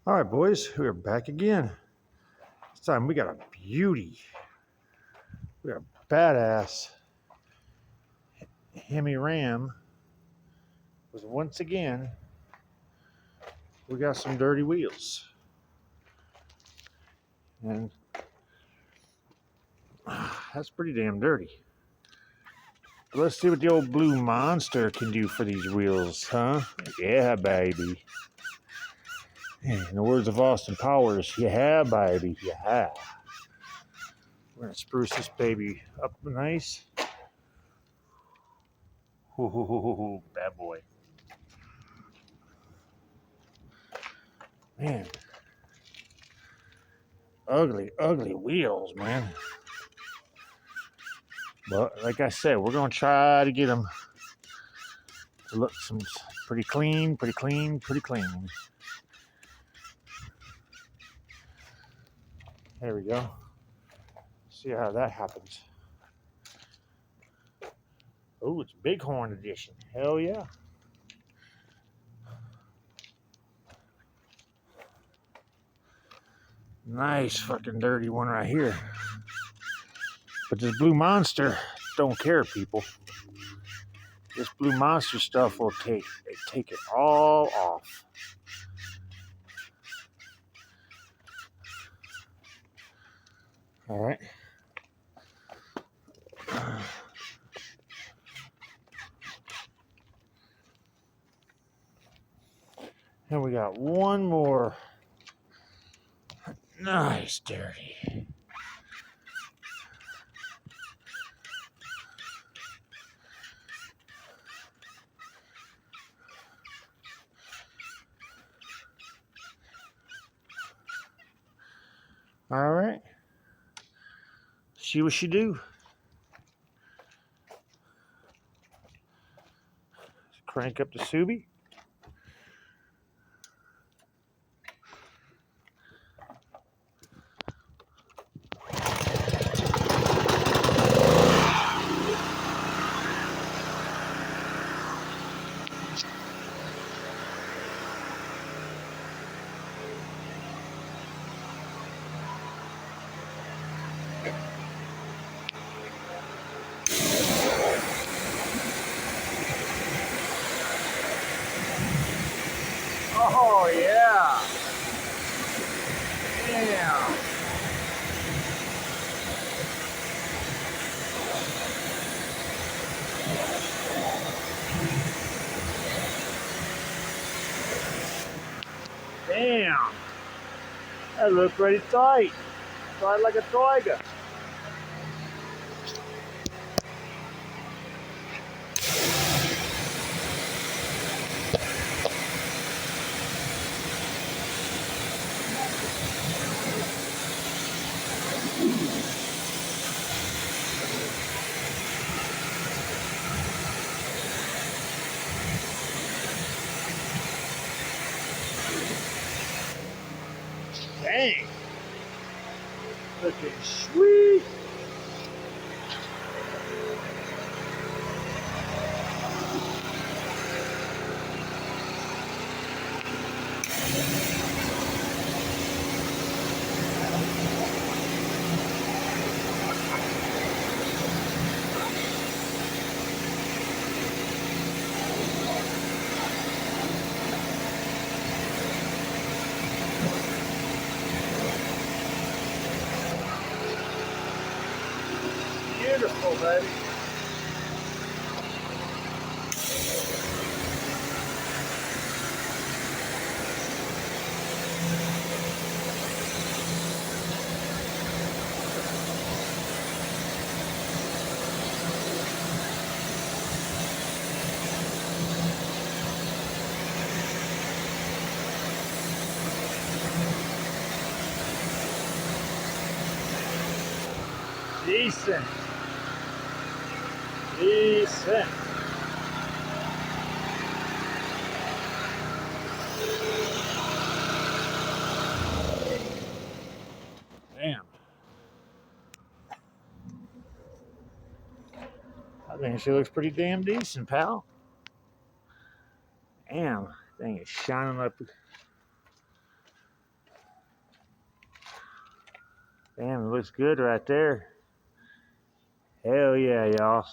All right, boys, we're back again. This time we got a beauty. We got a badass hemi ram. Because once again, we got some dirty wheels. And that's pretty damn dirty. But let's see what the old blue monster can do for these wheels, huh? Yeah, baby. In the words of Austin Powers, yeah, baby, yeah. We're gonna spruce this baby up nice. Ooh, bad boy. Man, ugly, ugly wheels, man. But like I said, we're gonna try to get them to look some pretty clean, pretty clean, pretty clean. There we go. See how that happens. Oh, it's Bighorn edition. Hell yeah. Nice fucking dirty one right here. But this blue monster don't care, people. This blue monster stuff will take it all off. All right. And we got one more. Nice dirty. All right. See what she do. Crank up the Subi. Oh yeah. Damn. Damn. That looked pretty tight. Tight like a tiger. Dang. Looking sweet. Beautiful, baby. Decent. Decent. Damn. I think she looks pretty damn decent, pal. Damn. Thing is shining up. Damn, it looks good right there. Hell yeah, y'all.